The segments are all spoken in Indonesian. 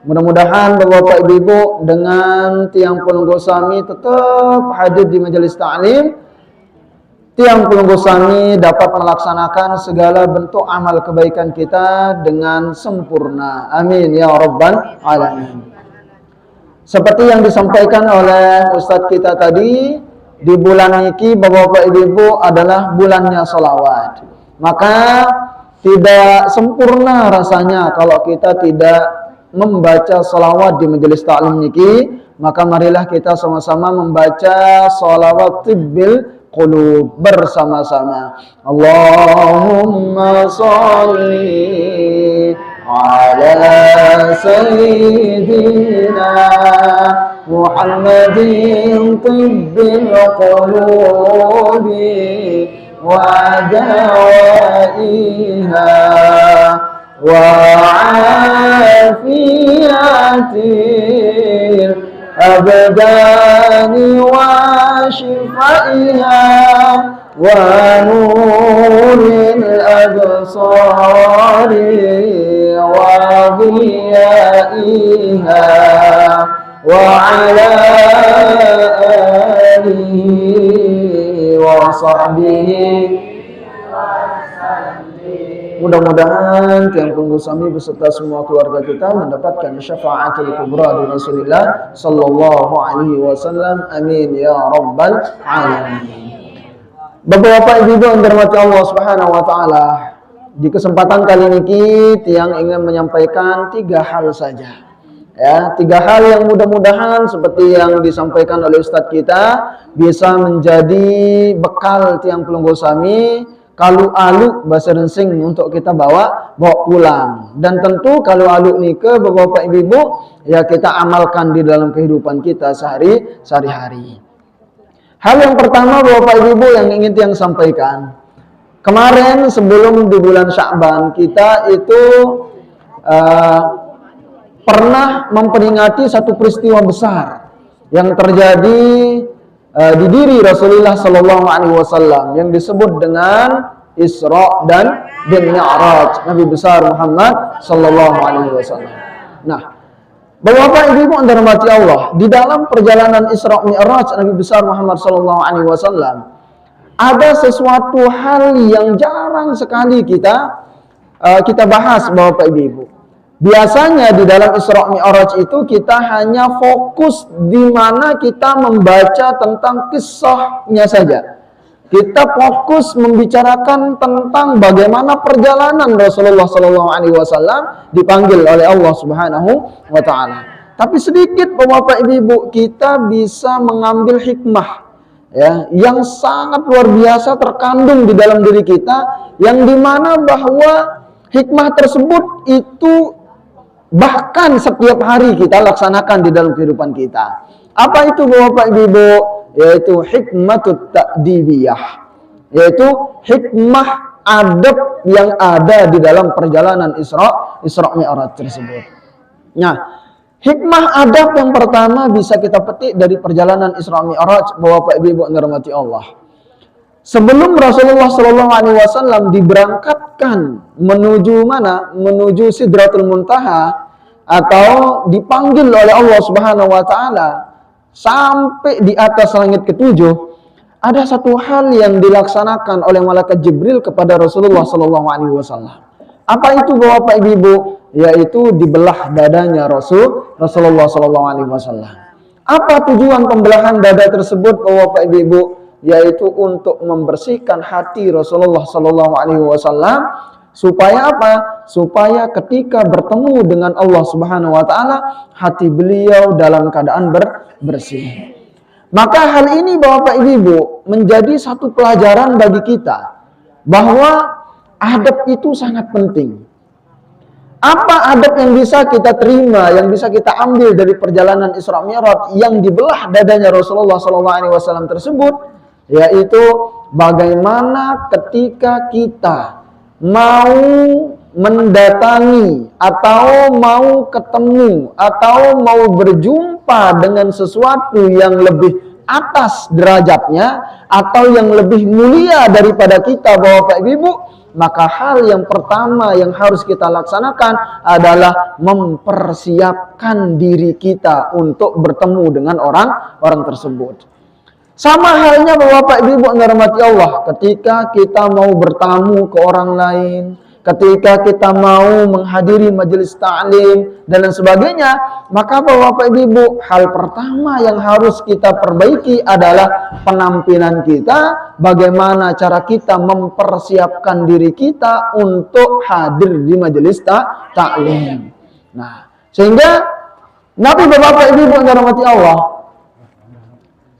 Mudah-mudahan Bapak Ibu dengan tiang pelunggu sami tetap hadir di majelis ta'lim. Tiang pelunggu sami dapat melaksanakan segala bentuk amal kebaikan kita dengan sempurna. Amin ya rabbal alamin. Seperti yang disampaikan oleh Ustadz kita tadi, di bulan ini Bapak Ibu adalah bulannya sholawat. Maka tidak sempurna rasanya kalau kita tidak membaca sholawat di majelis ta'lim niki. Maka marilah kita sama-sama membaca sholawat tibbil qulub bersama-sama. Allahumma sholli ala sayyidina Muhammadin tibbil qulubi wa dawaiha وعافية الأبدان وشفائها ونور الأبصار وضيائها وعلى آله وصحبه. Mudah-mudahan tiang pelunggu sami beserta semua keluarga kita mendapatkan syafaatul kubra dari Rasulullah sallallahu alaihi wasallam. Amin ya rabbal alamin. Bapak-bapak ibu yang dirahmati Allah Subhanahu wa taala, di kesempatan kali ini tiang ingin menyampaikan 3 hal saja. Ya, 3 hal yang mudah-mudahan seperti yang disampaikan oleh Ustadz kita bisa menjadi bekal tiang pelunggu sami kalau alu bahasa Rensing untuk kita bawa pulang. Dan tentu kalau alu nih ke bapak ibu ya kita amalkan di dalam kehidupan kita sehari-hari. Hal yang pertama bapak ibu yang ingin yang sampaikan, kemarin sebelum di bulan Sya'ban kita itu pernah memperingati satu peristiwa besar yang terjadi di diri Rasulullah Sallallahu Alaihi Wasallam yang disebut dengan Isra dan Mi'raj Nabi besar Muhammad Sallallahu Alaihi Wasallam. Nah, Bapak Ibu yang dirahmati Allah, di dalam perjalanan Isra Mi'raj Nabi besar Muhammad Sallallahu Alaihi Wasallam ada sesuatu hal yang jarang sekali kita bahas Bapak Ibu. Biasanya di dalam Isra Mi'raj itu kita hanya fokus di mana kita membaca tentang kisahnya saja. Kita fokus membicarakan tentang bagaimana perjalanan Rasulullah SAW dipanggil oleh Allah Subhanahu wa taala. Tapi sedikit Bapak Ibu kita bisa mengambil hikmah ya yang sangat luar biasa terkandung di dalam diri kita, yang dimana bahwa hikmah tersebut itu bahkan setiap hari kita laksanakan di dalam kehidupan kita. Apa itu Bapak Ibu? Yaitu hikmatut ta'dibiyah, yaitu hikmah adab yang ada di dalam perjalanan Isra Mi'raj tersebut. Nah, hikmah adab yang pertama bisa kita petik dari perjalanan Isra Mi'raj Bapak Ibu yang dirahmati Allah. Sebelum Rasulullah Shallallahu Alaihi Wasallam diberangkatkan menuju mana? Menuju Sidratul Muntaha atau dipanggil oleh Allah Subhanahu Wa Taala sampai di atas langit ketujuh, ada satu hal yang dilaksanakan oleh malaikat Jibril kepada Rasulullah Shallallahu Alaihi Wasallam. Apa itu Bapak Ibu? Yaitu dibelah dadanya Rasulullah Shallallahu Alaihi Wasallam. Apa tujuan pembelahan dada tersebut Bapak Ibu? Yaitu untuk membersihkan hati Rasulullah Sallallahu Alaihi Wasallam supaya apa? Supaya ketika bertemu dengan Allah Subhanahu Wa Taala hati beliau dalam keadaan bersih. Maka hal ini Bapak Ibu menjadi satu pelajaran bagi kita bahwa adab itu sangat penting. Apa adab yang bisa kita terima, yang bisa kita ambil dari perjalanan Isra Mi'raj yang dibelah dadanya Rasulullah Sallallahu Alaihi Wasallam tersebut? Yaitu bagaimana ketika kita mau mendatangi atau mau ketemu atau mau berjumpa dengan sesuatu yang lebih atas derajatnya atau yang lebih mulia daripada kita Bapak Ibu, maka hal yang pertama yang harus kita laksanakan adalah mempersiapkan diri kita untuk bertemu dengan orang tersebut. Sama halnya Bapak Ibu yang dirahmati Allah, ketika kita mau bertamu ke orang lain, ketika kita mau menghadiri majelis ta'lim dan lain sebagainya, maka Bapak Ibu, hal pertama yang harus kita perbaiki adalah penampilan kita, bagaimana cara kita mempersiapkan diri kita untuk hadir di majelis ta'lim. Nah, sehingga Nabi Bapak Ibu yang dirahmati Allah,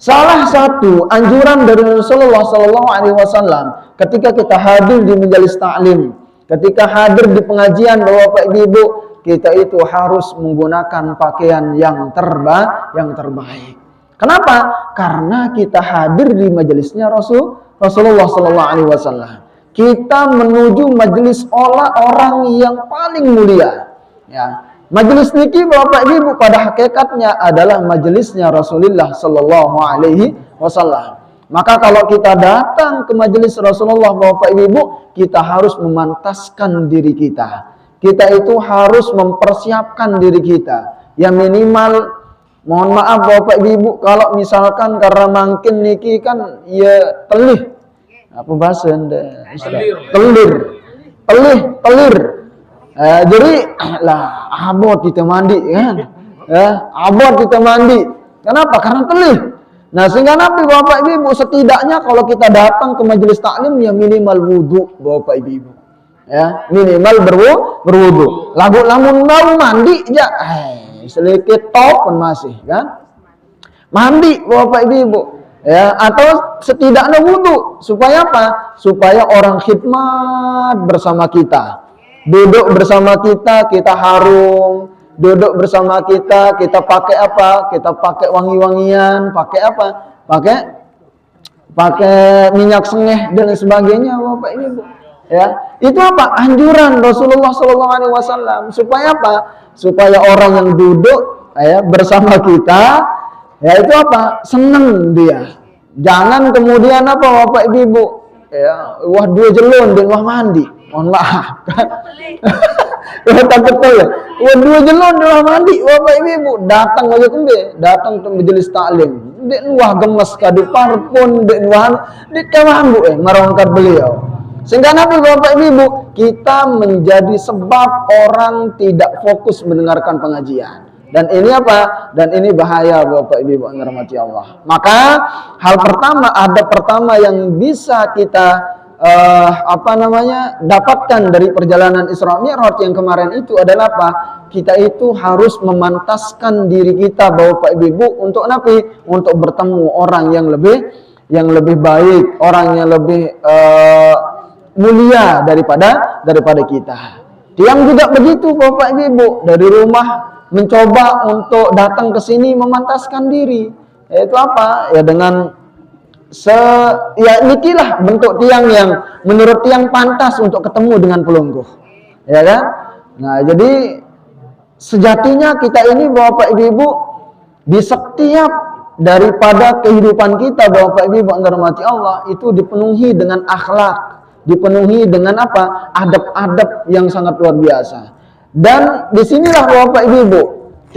salah satu anjuran dari Rasulullah SAW ketika kita hadir di majelis ta'lim, ketika hadir di pengajian Bapak Ibu, kita itu harus menggunakan pakaian yang terbaik. Kenapa? Karena kita hadir di majelisnya Rasulullah SAW. Kita menuju majelis orang yang paling mulia. Ya. Majelis niki Bapak Ibu pada hakikatnya adalah majelisnya Rasulullah Sallallahu Alaihi Wasallam. Maka kalau kita datang ke majelis Rasulullah Bapak Ibu, kita harus memantaskan diri kita. Kita itu harus mempersiapkan diri kita. Ya minimal, mohon maaf Bapak Ibu, kalau misalkan karena mungkin niki kan ya telih. Apa bahasa Anda? Telir. Jadi lah abot kita mandi kan, abot kita mandi. Kenapa? Karena telih. Nah sehingga Nabi Bapak Ibu setidaknya kalau kita datang ke majelis taklim ya minimal wudu Bapak Ibu, ya minimal berwudu. Lamun mau mandi ya, sedikit top pun masih kan, mandi Bapak Ibu. Ya, atau setidaknya wudu supaya apa? Supaya orang khidmat bersama kita. Duduk bersama kita, kita harum. Duduk bersama kita, kita pakai apa? Kita pakai wangi-wangian, pakai apa? Pakai minyak sengeh dan sebagainya, Bapak Ibu. Ya, itu apa? Anjuran Rasulullah SAW supaya apa? Supaya orang yang duduk ya bersama kita, ya itu apa? Senang dia. Jangan kemudian apa, Bapak Ibu? Ya, wah dua jelun dan wah mandi. Mohon maaf kan. Takut ya. Wah dua jelon dalam mandi Bapak Ibu datang aja kembe, datang ke majelis taklim. Dek wah gemes kadu parpun, dek wah dek kawambu marongkat beliau. Sehingga Nabi Bapak Ibu, kita menjadi sebab orang tidak fokus mendengarkan pengajian. Dan ini apa? Dan ini bahaya Bapak Ibu yang dirahmati Allah. Maka hal pertama, adab pertama yang bisa kita dapatkan dari perjalanan Isra Mi'raj yang kemarin itu adalah apa? Kita itu harus memantaskan diri kita Bapak Ibu untuk Nabi, untuk bertemu orang yang lebih baik, orang yang lebih mulia daripada kita. Yang juga begitu Bapak Ibu, dari rumah mencoba untuk datang ke sini memantaskan diri. Yaitu apa? Ya dengan ya nikilah bentuk tiang yang menurut tiang pantas untuk ketemu dengan pelungguh, ya kan? Nah jadi sejatinya kita ini Bapak Ibu di setiap daripada kehidupan kita Bapak Ibu yang dirahmati Allah itu dipenuhi dengan akhlak, dipenuhi dengan apa? Adab-adab yang sangat luar biasa. Dan disinilah Bapak Ibu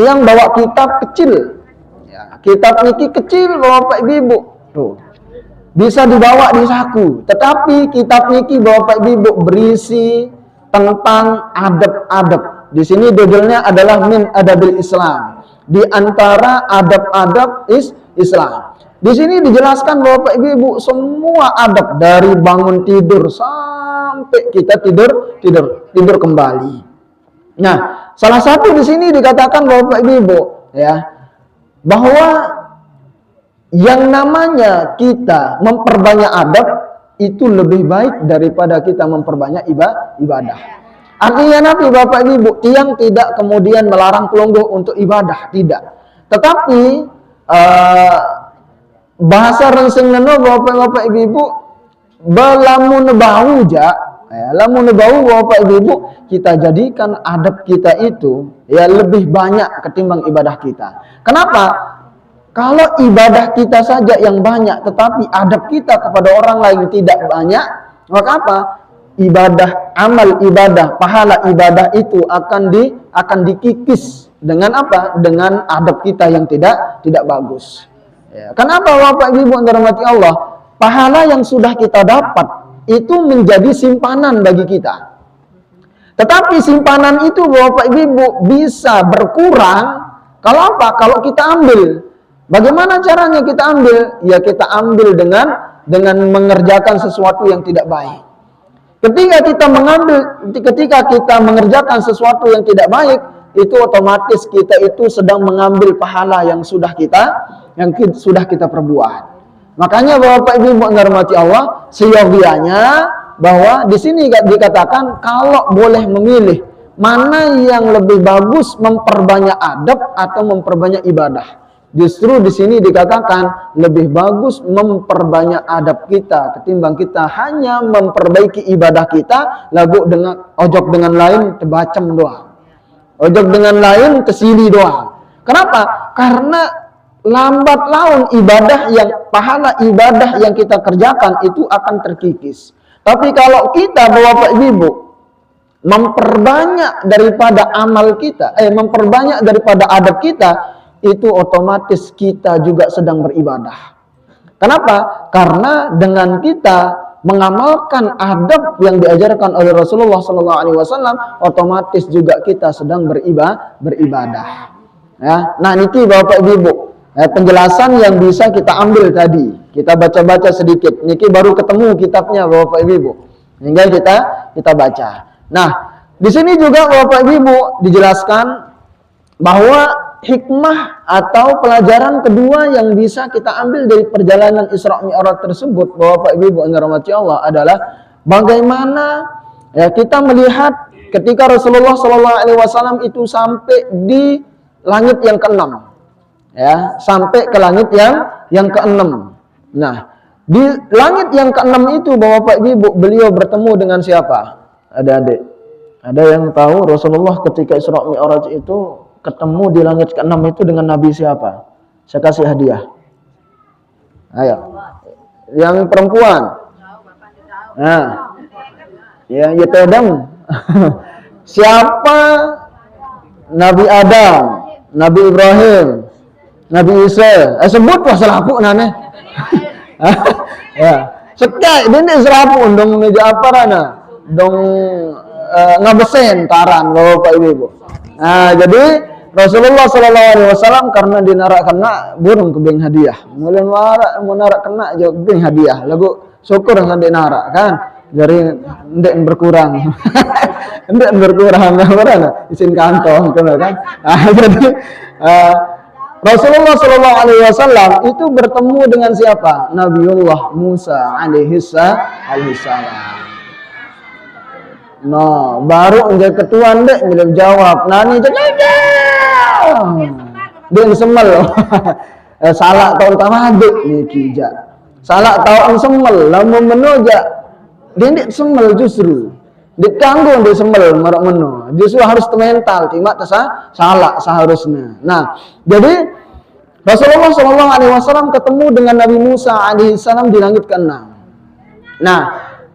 yang bawa kitab kecil, ya, kitab niki kecil Bapak Ibu tuh. Bisa dibawa di saku, tetapi kitab niki Bapak Ibu berisi tentang adab-adab. Di sini judulnya adalah Min Adabil Islam. Di antara adab-adab Islam. Di sini dijelaskan Bapak Ibu semua adab dari bangun tidur sampai kita tidur kembali. Nah, salah satu di sini dikatakan Bapak Ibu ya bahwa yang namanya kita memperbanyak adab itu lebih baik daripada kita memperbanyak ibadah. Artinya Nabi Bapak Ibu yang tidak kemudian melarang pelungguh untuk ibadah, tidak. Tetapi bahasa rensing neno Bapak Ibu belamun bau ja, ya, lamun bau Bapak Ibu kita jadikan adab kita itu ya lebih banyak ketimbang ibadah kita. Kenapa? Kalau ibadah kita saja yang banyak, tetapi adab kita kepada orang lain tidak banyak, maka apa? ibadah, amal ibadah, pahala ibadah itu akan dikikis dengan apa? Dengan adab kita yang tidak bagus. Ya. Kenapa Bapak Ibu yang dirahmati Allah? Pahala yang sudah kita dapat itu menjadi simpanan bagi kita. Tetapi simpanan itu Bapak Ibu bisa berkurang kalau apa? Kalau kita ambil. Bagaimana caranya kita ambil? Ya kita ambil dengan mengerjakan sesuatu yang tidak baik. Ketika kita mengerjakan sesuatu yang tidak baik, itu otomatis kita itu sedang mengambil pahala yang sudah kita perbuat. Makanya Bapak Ibu yang dirahmati Allah, seyogianya bahwa di sini dikatakan kalau boleh memilih mana yang lebih bagus, memperbanyak adab atau memperbanyak ibadah. Justru di sini dikatakan lebih bagus memperbanyak adab kita ketimbang kita hanya memperbaiki ibadah kita lagu dengan ojok dengan lain tebacem doang. Ojok dengan lain kesini doang. Kenapa? Karena lambat laun pahala ibadah yang kita kerjakan itu akan terkikis. Tapi kalau kita Bapak Ibu memperbanyak daripada amal kita, memperbanyak daripada adab kita, itu otomatis kita juga sedang beribadah. Kenapa? Karena dengan kita mengamalkan adab yang diajarkan oleh Rasulullah SAW, otomatis juga kita sedang beribadah. Ya, nah niki Bapak Ibu, penjelasan yang bisa kita ambil tadi. Kita baca-baca sedikit. Niki baru ketemu kitabnya Bapak Ibu. Hingga kita baca. Nah, di sini juga Bapak Ibu dijelaskan bahwa hikmah atau pelajaran kedua yang bisa kita ambil dari perjalanan Isra Mi'raj tersebut, Bapak Ibu yang dirahmati Allah, adalah bagaimana ya kita melihat ketika Rasulullah SAW itu sampai di langit yang ke-6, ya sampai ke langit yang ke-6. Nah, di langit yang ke-6 itu Bapak Ibu beliau bertemu dengan siapa? Adik-adik, ada yang tahu Rasulullah ketika Isra Mi'raj itu ketemu di langit ke-6 itu dengan Nabi siapa? Saya kasih hadiah. Ayo. Yang perempuan. Nah. Ya, Adam. Siapa? Nabi Adam, Nabi Ibrahim, Nabi Isa. Sebut pasal aku nane. Ya. Sekai dia serapu dong meja apa rana? Dong ngabesen taran Bapak Ibu. Nah, jadi Rasulullah SAW karena dinarak kena burung kebing hadiah. Mulai narak kena jauh kebing hadiah. Lagu syukur dengan dinarak kan. Jadi ndek berkurang. Ndek berkurang apa isin kantong kan. Nah, jadi Rasulullah SAW itu bertemu dengan siapa? Nabiullah Musa alaihi salam. Nah, baru enggak ketua ndek bila jawab. Nani dia semel. Salah tahun tamaduk niki ja. Salah tahun semel lamun menoja. Dia ndik semel justru. Ndik kanggo dia semel marak meno. Justru harus mental timak salah seharusnya. Nah, jadi Rasulullah SAW ketemu dengan Nabi Musa alaihissalam di langit ke-6. Nah,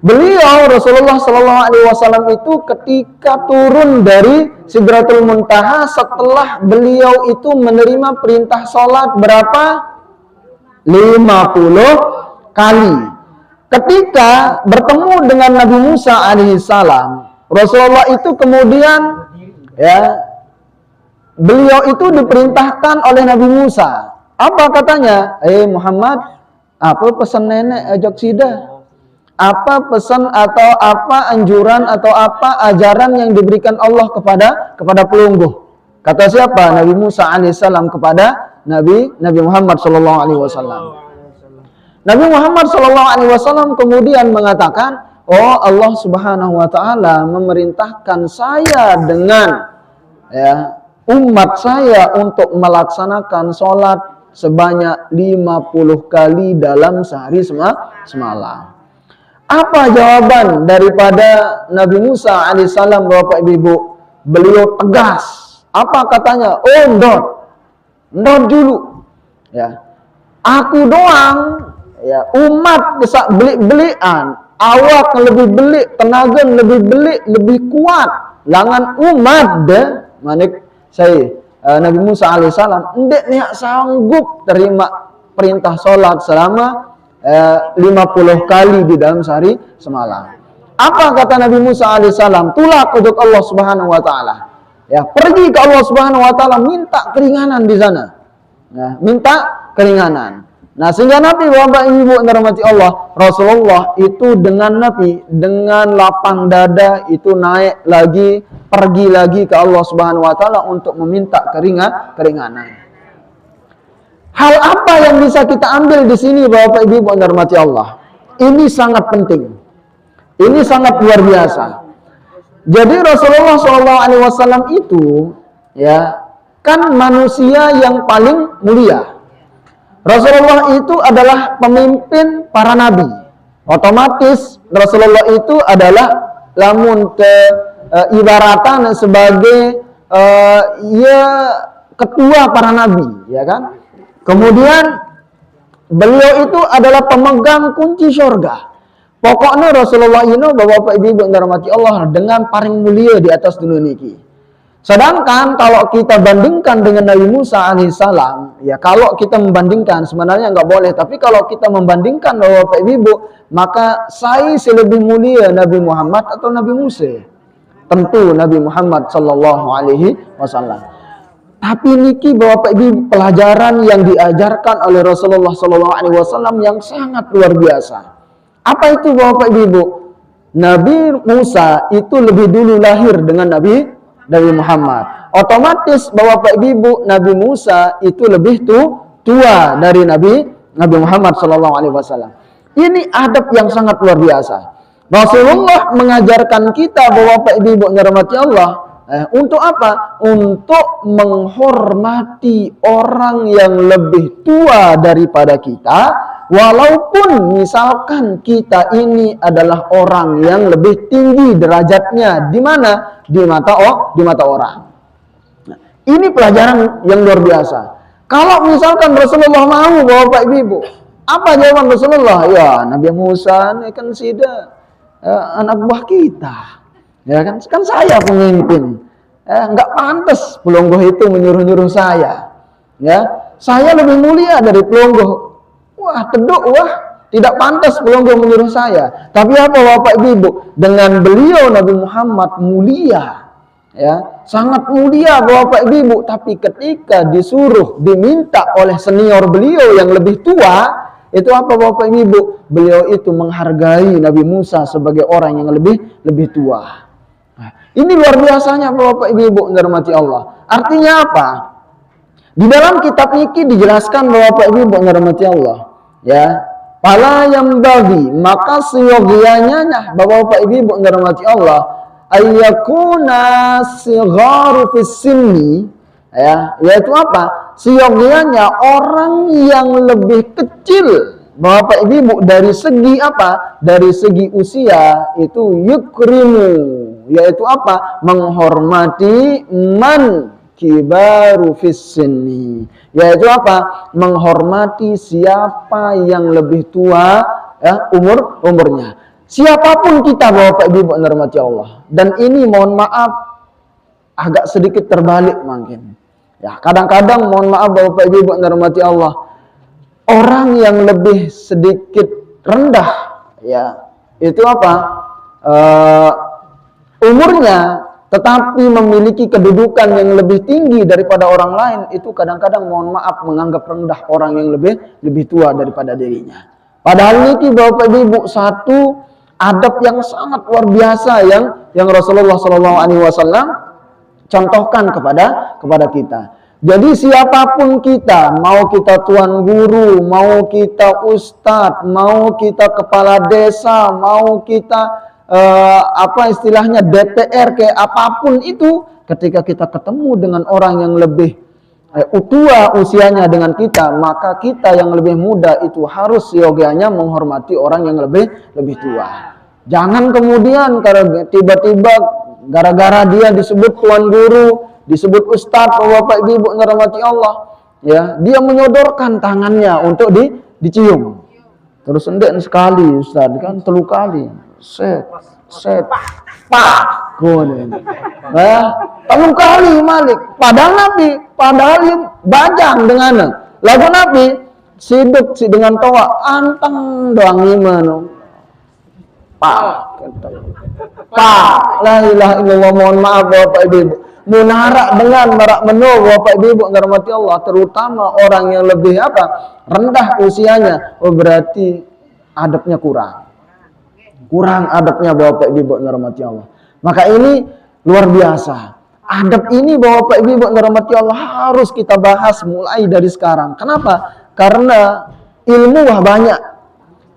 beliau Rasulullah SAW itu ketika turun dari Sidratul Muntaha setelah beliau itu menerima perintah sholat berapa? 50 kali. Ketika bertemu dengan Nabi Musa alaihissalam, Rasulullah itu kemudian beliau itu diperintahkan oleh Nabi Musa. Apa katanya? Muhammad, apa pesan nenek ajak sida? Apa pesan atau apa anjuran atau apa ajaran yang diberikan Allah kepada pelungguh? Kata siapa? Nabi Musa alaihissalam kepada Nabi Muhammad sallallahu alaihi wasallam. Nabi Muhammad sallallahu alaihi wasallam kemudian mengatakan, "Oh, Allah Subhanahu wa taala memerintahkan saya dengan umat saya untuk melaksanakan sholat sebanyak 50 kali dalam sehari semalam." Apa jawaban daripada Nabi Musa alaihissalam Bapak Ibu? Beliau tegas. Apa katanya? Oh, ndot dulu. Ya. Aku doang, ya, umat bisa beli-belian. awak lebih belik, tenaga lebih belik, lebih kuat. Langan umat manik saya Nabi Musa alaihissalam ndek nih sanggup terima perintah sholat selama 50 kali di dalam sehari semalam. Apa kata Nabi Musa alaihissalam? Tulak untuk Allah Subhanahu wa taala. Ya, pergi ke Allah Subhanahu wa taala, minta keringanan di sana. Nah, minta keringanan. Nah, sehingga Nabi, Bapak Ibu dirahmati Allah, Rasulullah itu dengan lapang dada itu naik lagi, pergi lagi ke Allah Subhanahu wa taala untuk meminta keringanan. Hal apa yang bisa kita ambil di sini, Bapak Ibu dirahmati Allah? Ini sangat penting. Ini sangat luar biasa. Jadi Rasulullah SAW itu ya kan manusia yang paling mulia. Rasulullah itu adalah pemimpin para nabi. Otomatis Rasulullah itu adalah lamun ibaratan sebagai ketua para nabi, ya kan? Kemudian beliau itu adalah pemegang kunci surga. Pokoknya Rasulullah ini Bapak Ibu dirahmati Allah dengan paling mulia di atas dunia ini. Sedangkan kalau kita bandingkan dengan Nabi Musa alaihissalam, ya kalau kita membandingkan sebenarnya nggak boleh, tapi kalau kita membandingkan Bapak Ibu, maka saya lebih mulia Nabi Muhammad atau Nabi Musa? Tentu Nabi Muhammad sallallahu alaihi wasallam. Tapi niki Bapak Ibu pelajaran yang diajarkan oleh Rasulullah sallallahu alaihi wasallam yang sangat luar biasa. Apa itu Bapak Ibu? Nabi Musa itu lebih dulu lahir dengan Nabi Muhammad. Otomatis Bapak Ibu Nabi Musa itu lebih tua dari Nabi Muhammad SAW. Ini adab yang sangat luar biasa. Rasulullah mengajarkan kita Bapak Ibu dirahmati Allah untuk apa? Untuk menghormati orang yang lebih tua daripada kita. Walaupun misalkan kita ini adalah orang yang lebih tinggi derajatnya di mana? Di mata orang. Nah, ini pelajaran yang luar biasa. Kalau misalkan Rasulullah mau Bapak Ibu, apa jawaban Rasulullah? Ya, Nabi Musa ini kan anak buah kita. Ya kan? Kan saya pemimpin. Enggak pantas pelonggoh itu menyuruh-nyuruh saya. Ya, saya lebih mulia dari pelonggoh. Wah, tidak pantas pelonggoh menyuruh saya. Tapi apa Bapak Ibu? Dengan beliau Nabi Muhammad mulia. Ya, sangat mulia Bapak Ibu. Tapi ketika diminta oleh senior beliau yang lebih tua, itu apa Bapak Ibu? Beliau itu menghargai Nabi Musa sebagai orang yang lebih tua. Nah, ini luar biasanya Bapak Ibu dirahmati Allah. Artinya apa? Di dalam kitab ini dijelaskan Bapak Ibu dirahmati Allah. Ya, pala yang bagi maka seyogianya Bapak Ibu dirahmati Allah ayyakuna sigharu fis sinni, ya, yaitu apa? Seyogianya orang yang lebih kecil Bapak Ibu dari segi apa? Dari segi usia itu yukrimu, yaitu apa? Menghormati man kibaru fis sinni, yaitu apa? Menghormati siapa yang lebih tua ya umurnya. Siapapun kita Bapak Ibu dirahmati Allah. Dan ini mohon maaf agak sedikit terbalik mungkin. Ya, kadang-kadang mohon maaf Bapak Ibu dirahmati Allah. Orang yang lebih sedikit rendah ya, itu apa? Umurnya tetapi memiliki kedudukan yang lebih tinggi daripada orang lain, itu kadang-kadang mohon maaf menganggap rendah orang yang lebih tua daripada dirinya. Padahal ini Bapak Ibu satu adab yang sangat luar biasa yang Rasulullah SAW contohkan kepada kita. Jadi siapapun kita, mau kita tuan guru, mau kita ustadz, mau kita kepala desa, mau kita istilahnya DPR kayak apapun itu, ketika kita ketemu dengan orang yang lebih tua usianya dengan kita, maka kita yang lebih muda itu harus seyogianya menghormati orang yang lebih tua. Jangan kemudian karena tiba-tiba gara-gara dia disebut tuan guru, disebut ustadz, Bapak Ibu dirahmati Allah, ya, dia menyodorkan tangannya untuk dicium. Terus endek sekali Ustaz kan 3 kali. Set pak gono. 3 kali Malik. Padahal Nabi, bajang dengan lagu Nabi siduk si dengan toa anteng doang gimana. Pak la ilaha illallah, mohon maaf Bapak Ibu. Munarak dengan marak meno Bapak Ibu ngormati Allah, terutama orang yang lebih rendah usianya, berarti adabnya kurang adabnya Bapak Ibu ngormati Allah. Maka ini luar biasa. Adab ini Bapak Ibu ngormati Allah harus kita bahas mulai dari sekarang. Kenapa? Karena ilmu banyak.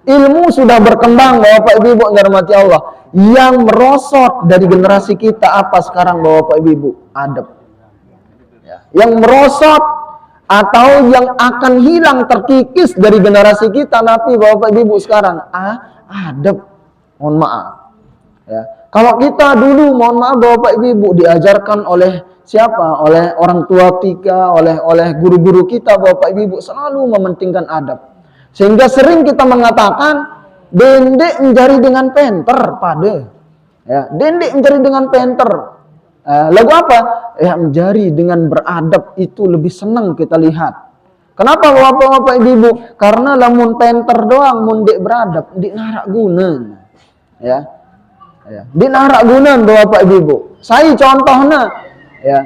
Ilmu sudah berkembang Bapak Ibu ngormati Allah. Yang merosot dari generasi kita apa sekarang Bapak Ibu? Adab. Yang merosot atau yang akan hilang terkikis dari generasi kita nanti Bapak Ibu sekarang adab. Mohon maaf. Ya. Kalau kita dulu mohon maaf Bapak Ibu diajarkan oleh siapa? Oleh orang tua kita, oleh guru-guru kita Bapak Ibu selalu mementingkan adab. Sehingga sering kita mengatakan dendek mencari dengan penter pada. Ya, dendek mencari dengan penter. Lagu apa? Ya, mencari dengan beradab itu lebih senang kita lihat. Kenapa Bapak Ibu? Karena lamun penter doang mun dek beradab, di narak gunan. Ya. Di narak gunan Bapak Ibu. Saya contohnya ya.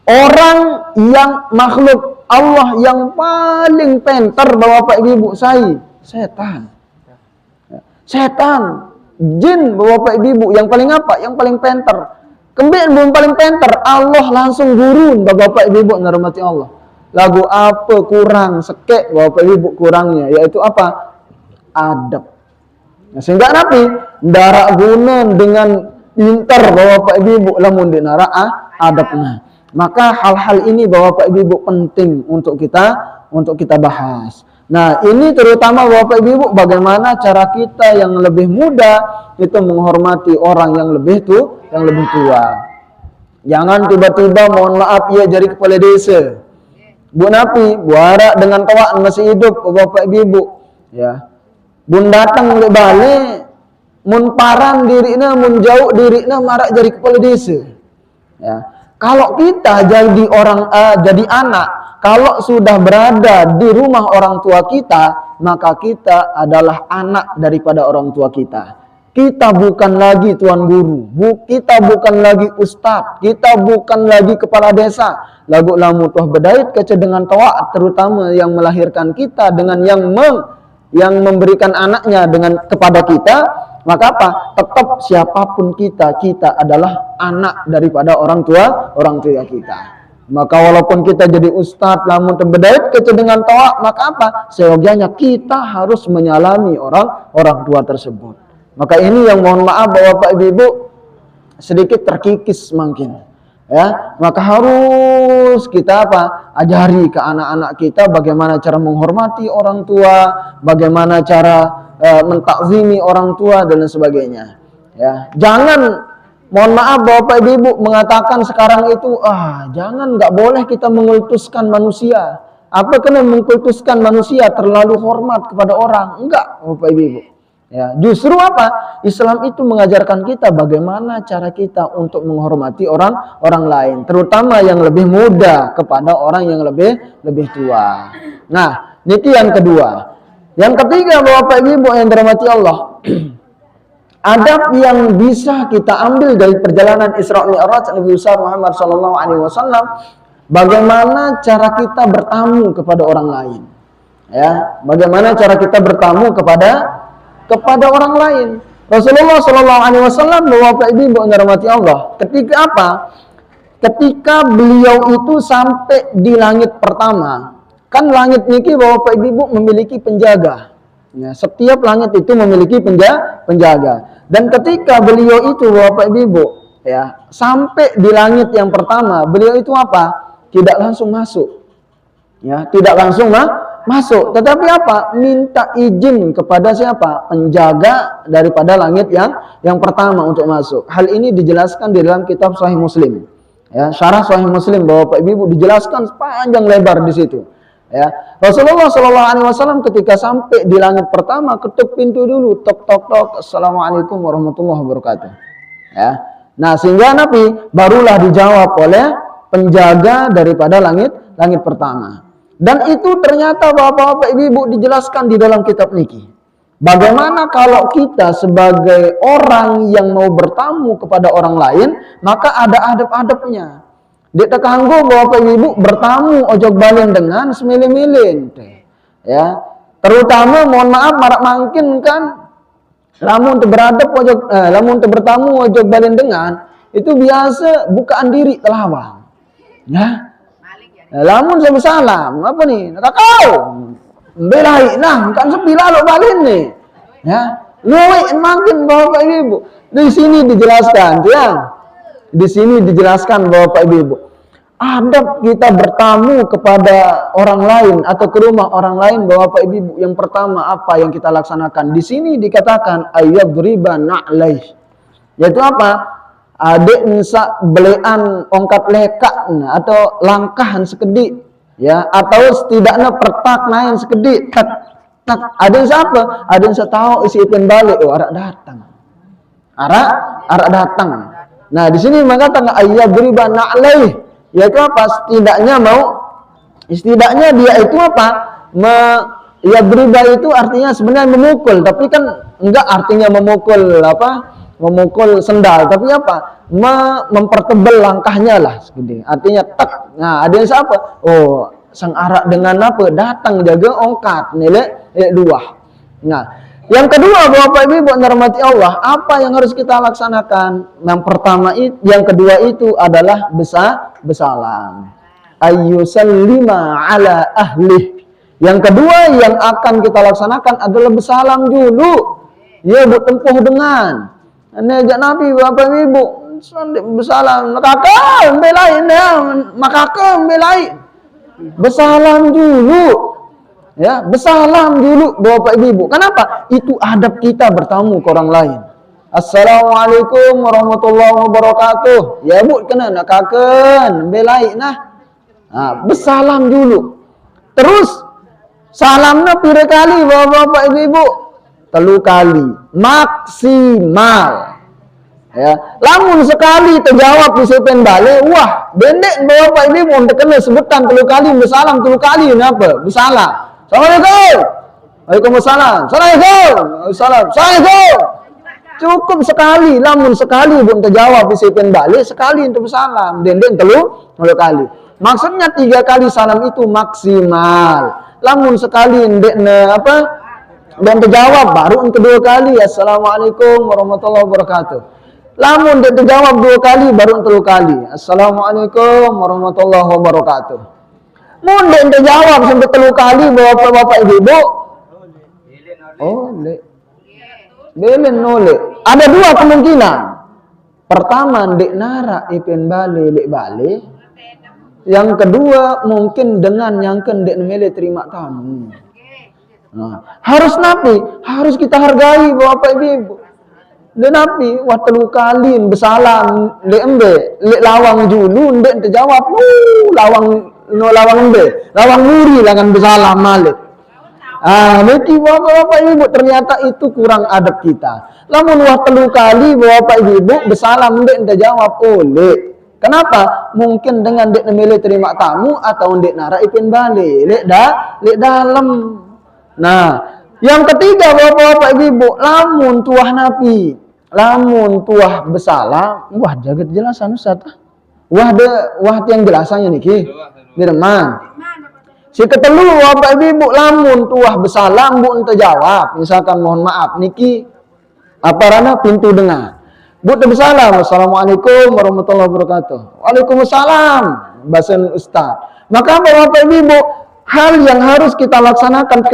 Orang yang makhluk Allah yang paling penter Bapak Ibu saya setan. Setan, jin Bapak Ibu yang paling Yang paling penter. Kemudian belum paling penter, Allah langsung gurun Bapak Ibu ngormati Allah. Lagu apa kurang sekek Bapak Ibu kurangnya, yaitu apa? Adab. Nah, sehingga Nabi ndarak gunan dengan pinter Bapak Ibu lamun dinara adabnya. Maka hal-hal ini Bapak Ibu penting untuk kita bahas. Nah, ini terutama Bapak Ibu bagaimana cara kita yang lebih muda itu menghormati orang yang lebih tua. Jangan tiba-tiba mohon maaf ya jadi kepala desa. Bu Napi, buara dengan tawak masih hidup Bapak Ibu. Ya. Bun datang oleh balik, mun paran dirina, mun jauh dirina marak jadi kepala desa. Ya. Kalau kita jadi anak, kalau sudah berada di rumah orang tua kita, maka kita adalah anak daripada orang tua kita. Kita bukan lagi tuan guru, kita bukan lagi ustadz, kita bukan lagi kepala desa. Lagu lamu tuh bedait kece dengan tawa, terutama yang melahirkan kita dengan yang memberikan anaknya kepada kita. Maka apa? Tetap siapapun kita adalah anak daripada orang tua kita. Maka walaupun kita jadi ustadz, lamun terbedait kece dengan tawa, maka apa? Seyogianya kita harus menyalami orang tua tersebut. Maka ini yang mohon maaf Bapak Ibu sedikit terkikis mungkin. Ya, maka harus kita ajari ke anak-anak kita bagaimana cara menghormati orang tua, bagaimana cara mentakzimi orang tua dan sebagainya. Ya, jangan mohon maaf Bapak Ibu mengatakan sekarang itu jangan, nggak boleh kita mengkultuskan manusia. Apa kena mengkultuskan manusia terlalu hormat kepada orang? Enggak Bapak Ibu. Ya, justru apa? Islam itu mengajarkan kita bagaimana cara kita untuk menghormati orang lain, terutama yang lebih muda kepada orang yang lebih tua. Nah, itu yang kedua. Yang ketiga Bapak Ibu yang dirahmati Allah, adab yang bisa kita ambil dari perjalanan Isra Mi'raj Nabi besar Muhammad SAW, bagaimana cara kita bertamu kepada orang lain. Ya, bagaimana cara kita bertamu kepada orang lain. Rasulullah SAW Bapak Ibu yang dirahmati Allah, ketika apa? Ketika beliau itu sampai di langit pertama. Kan langit niki Bapak Ibu memiliki penjaga. Ya, setiap langit itu memiliki penjaga. Dan ketika beliau itu Bapak Ibu ya sampai di langit yang pertama, beliau itu apa? Tidak langsung masuk. Ya, tidak langsung masuk, tetapi apa? Minta izin kepada siapa? Penjaga daripada langit yang pertama untuk masuk. Hal ini dijelaskan di dalam kitab Sahih Muslim. Ya, syarah Sahih Muslim Bapak Ibu dijelaskan panjang lebar di situ. Ya, Rasulullah Shallallahu Alaihi Wasallam ketika sampai di langit pertama ketuk pintu dulu, tok tok tok, assalamualaikum warahmatullahi wabarakatuh. Ya, nah sehingga Nabi barulah dijawab oleh penjaga daripada langit pertama. Dan itu ternyata bapak-bapak ibu-ibu dijelaskan di dalam kitab niki. Bagaimana kalau kita sebagai orang yang mau bertamu kepada orang lain, maka ada adab-adabnya. Dia terkanggu bapak ibu bertamu ojok balen dengan semilin-milin, ya. Terutama mohon maaf marak mangkin kan, lamun beradab ojok, lamun bertamu ojok balen dengan itu biasa bukaan diri telawang, ya. Lamun saya bersalam, apa nih? Kau belai nah, kan sepi lalu balen nih, ya. Luwih makin bapak ibu. Di sini dijelaskan, ya. Di sini dijelaskan Bapak Ibu, adab kita bertamu kepada orang lain atau ke rumah orang lain Bapak Ibu, yang pertama apa yang kita laksanakan? Di sini dikatakan ayyadriba na'laih. Yaitu apa? Adik nisa belean ongkat lekak atau langkahan sekedik, ya, atau setidaknya pertak nain sekedik. Tak ada yang siapa? Ada yang tahu isi ipin balik, oh arak datang. Arak datang. Nah, di sini mengatakan ayyadriba na'laih, yaitu apa? Setidaknya dia itu apa? Yadriba itu artinya sebenarnya memukul, tapi kan enggak artinya memukul apa? Memukul sendal, tapi apa? Mempertebal langkahnya lah, segini. Artinya tek. Nah, ada yang siapa? Oh, sang arak dengan apa? Datang jaga ongkat, nilai dua. Nah, yang kedua Bapak Ibu rahmati Allah, apa yang harus kita laksanakan? Yang pertama yang kedua itu adalah bersalam. Ayyusallima ala ahli. Yang kedua yang akan kita laksanakan adalah bersalam dulu. Ya, bertempuh dengan. Ini Nabi Bapak Ibu bersalam. Kakak belain ya, makaka belain. Bersalam dulu. Ya, bersalam dulu Bapak Ibu. Kenapa? Itu adab kita bertamu ke orang lain. Assalamualaikum warahmatullahi wabarakatuh. Ya Bu, kena nak kaken, belai nah. Bersalam dulu. Terus salamnya pira kali Bapak Ibu? 3 kali maksimal. Ya, lamun sekali terjawab di sepen balik, wah, bendek Bapak Ibu mau kena sebutan 3 kali bersalam 3 kali kenapa? Bersalam. Assalamualaikum. Waalaikumsalam. Assalamualaikum. Cukup sekali, lamun sekali pun terjawab di sepen balik, sekali untuk bersalam. Dendeng 3 kali. Maksudnya 3 kali salam itu maksimal. Lamun sekali apa? Dan terjawab baru untuk 2 kali. Assalamualaikum warahmatullahi wabarakatuh. Lamun dia terjawab 2 kali baru untuk 3 kali. Assalamualaikum warahmatullahi wabarakatuh. Mungkin terjawab sampai 3 kali Bapak Ibu. Oh, belen nolek. Ada 2 kemungkinan. Pertama, dek nara ipin balik. Yang kedua, mungkin dengan nyangken dek mele terima tamu. Nah, harus kita hargai Bapak Ibu. Dan Nabi, wah 3 kali bersalam, lek lawang dulu, dek terjawab, lawang muri dengan bersalam malik. Berarti Bapak Ibu ternyata itu kurang adab kita. Lamun wah 3 kali Bapak Ibu bersalam dek terjawab oleh. Kenapa? Mungkin dengan dek nemele terima tamu atau dek nara ipin balik, lek dalam. Nah, yang ketiga Bapak Ibu, lamun tuah Nabi, lamun tuah bersalam, wah jaga jelasan Ustaz. Wah yang jelasannya niki. Firman. Si ketelu Bapak Ibu lamun tuah bersalam bu ente jawab. Misalkan mohon maaf niki apa rana pintu dengar. Bu bersalam. Assalamualaikum warahmatullahi wabarakatuh. Waalaikumsalam. Bahasa Ustaz. Maka Bapak Ibu, hal yang harus kita laksanakan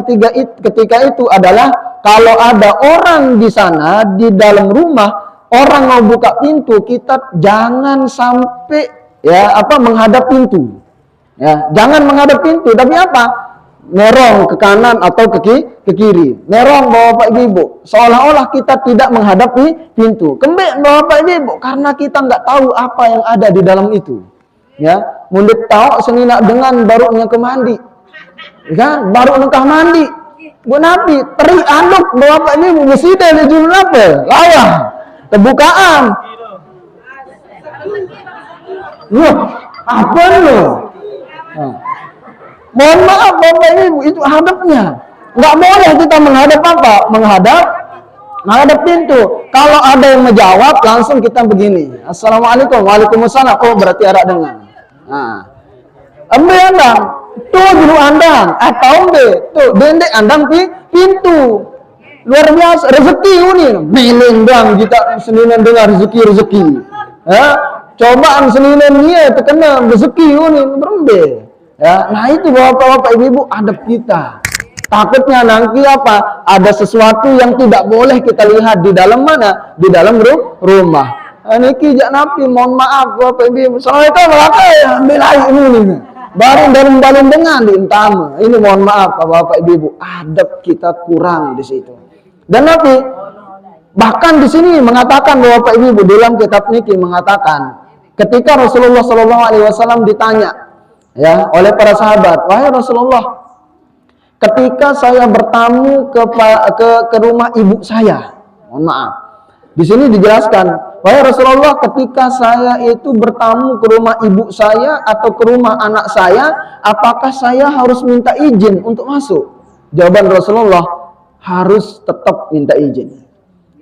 ketika itu adalah kalau ada orang di sana di dalam rumah, orang mau buka pintu, kita jangan sampai menghadap pintu. Ya, jangan menghadap pintu, tapi apa? Nerong ke kanan atau ke kiri. Nerong Bapak Ibu, seolah-olah kita tidak menghadapi pintu. Kembali Bapak Ibu, karena kita nggak tahu apa yang ada di dalam itu. Ya, mundur tahu senina dengan barunya ke mandi. kan? Baru nikah mandi. Bu Nabi teri aduk bapak ini mesti dari judul apa? Lawah, kebukaan. Loh, apa lo? Mohon maaf bapak ibu, itu hadapnya. Nggak boleh kita menghadap apa? Menghadap pintu. Kalau ada yang menjawab, langsung kita begini. Assalamualaikum, waalaikumsalam. Oh, berarti ada dengar. Nah, ambil andang, tuh dulu andang, atau ambil, tuh dendek andang pintu. Luar biasa, rezeki ini. Melendang kita seninan dengar rezeki. Cobaan seninan dia terkena rezeki ini berembe. Ya, nah itu bapak-bapak ibu-ibu adab kita. Takutnya nanti apa? Ada sesuatu yang tidak boleh kita lihat di dalam mana? Di dalam rumah. Ini kijak napi, mohon maaf bapak ibu. Assalamualaikum warahmatullahi wabarakatuh. Baru dalam dengan diintama. Ini mohon maaf bapak ibu. Adab kita kurang di situ. Dan nabi bahkan di sini mengatakan bapak ibu dalam kitab niki mengatakan ketika Rasulullah SAW ditanya ya oleh para sahabat, wahai Rasulullah, ketika saya bertamu ke rumah ibu saya, mohon maaf, di sini dijelaskan, wahai Rasulullah, ketika saya itu bertamu ke rumah ibu saya atau ke rumah anak saya, apakah saya harus minta izin untuk masuk? Jawaban Rasulullah, harus tetap minta izin.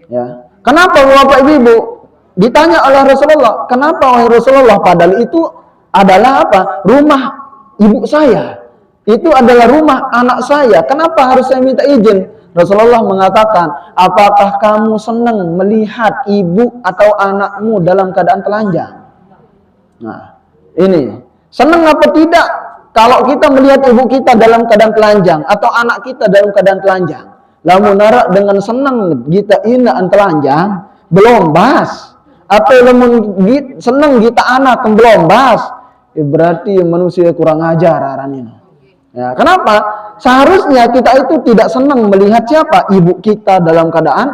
Ya, kenapa bapak ibu? Ditanya oleh Rasulullah, kenapa wahai Rasulullah? Padahal itu adalah apa? Rumah ibu saya. Itu adalah rumah anak saya. Kenapa harus saya minta izin? Rasulullah mengatakan, apakah kamu senang melihat ibu atau anakmu dalam keadaan telanjang? Nah, ini. Senang apa tidak kalau kita melihat ibu kita dalam keadaan telanjang atau anak kita dalam keadaan telanjang? Lamun narak dengan senang kita inaan telanjang, belum bas. Atau lamun senang kita anak belum bas. Berarti manusia kurang ajar ini. Ya, kenapa? Seharusnya kita itu tidak senang melihat siapa? Ibu kita dalam keadaan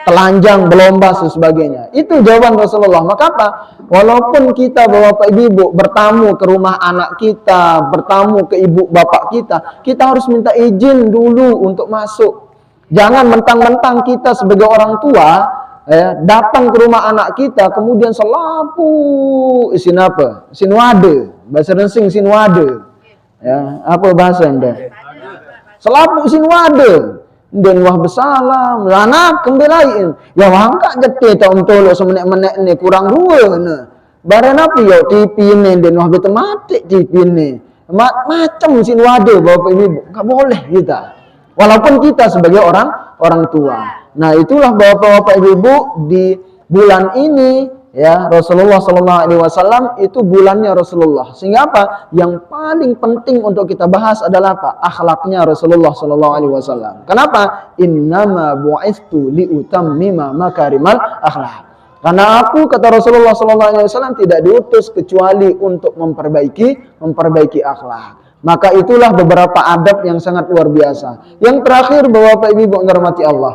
telanjang, belombas dan sebagainya. Itu jawaban Rasulullah. Maka apa? Walaupun kita bapak ibu bertamu ke rumah anak kita, bertamu ke ibu bapak kita harus minta izin dulu untuk masuk. Jangan mentang-mentang kita sebagai orang tua datang ke rumah anak kita kemudian selapu isin apa? Sinwade, bahasa Rensing sinwade. Ya, apa bahasa Anda? Selapu sinwade. Dan wah bersalam, anak kembelain. Ya wangka jete tak untuk semenek-menek ni kurang dua nah. Barang apa yo TV ni dan wah betul mati TV ni. Macam sinwade bapak ibu, enggak boleh kita. Walaupun kita sebagai orang tua. Nah, itulah bapak-bapak ibu di bulan ini ya Rasulullah SAW itu bulannya Rasulullah. Sehingga apa? Yang paling penting untuk kita bahas adalah apa? Akhlaknya Rasulullah SAW. Kenapa? Innama bu'istu liutammima makarimal akhlak. Karena aku kata Rasulullah SAW tidak diutus kecuali untuk memperbaiki akhlak. Maka itulah beberapa adab yang sangat luar biasa. Yang terakhir Bapak Ibu yang dirahmati Allah.